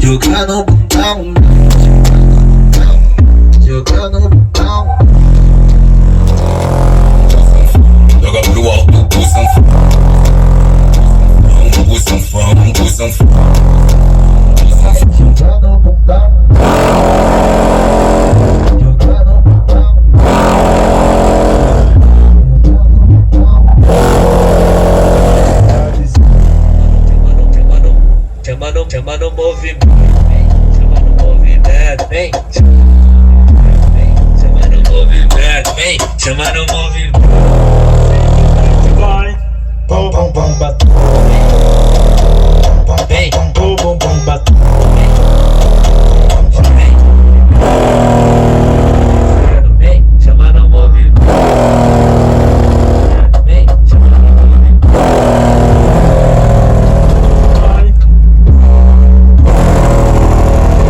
Jogar no botão, jogar no botão. Joga pro alto, puxa Jogar no botão, jogar no botão. Chama no movimento, chama no movimento, vem. Chama no movimento, vem. Chama no movimento. Vai, bom bom bom batu. Vem, bom bom bom batu. Vem, chama no movimento. Vem, chama no movimento.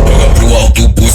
Joga pro alto, puxa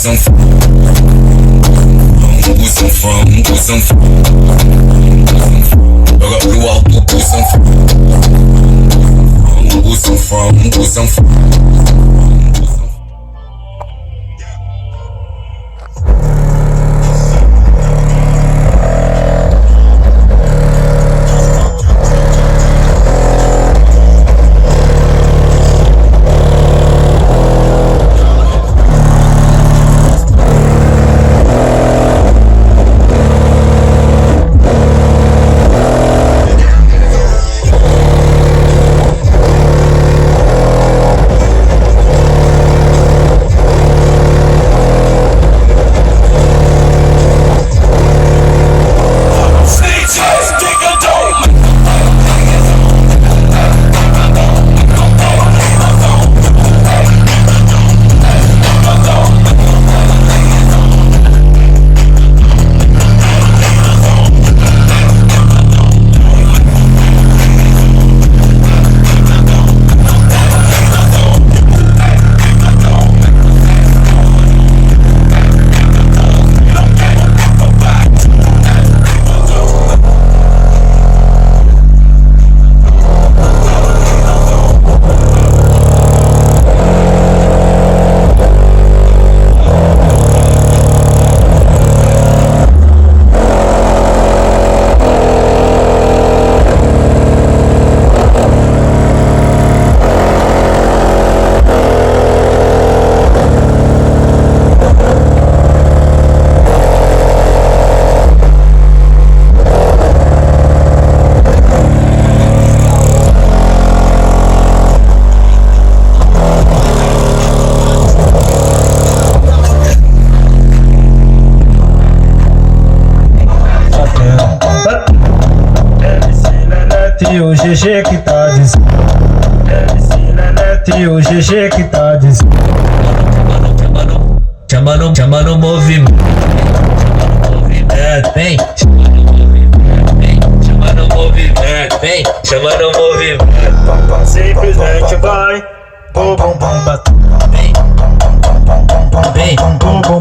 E o GG que tá dizendo, e o GG que tá dizendo. Chama no movimento, vem. Chama no movimento, vem. Chama no movimento, vem. Chama no movimento. Simplesmente vai, bom bom bom batu. Vem, bom bom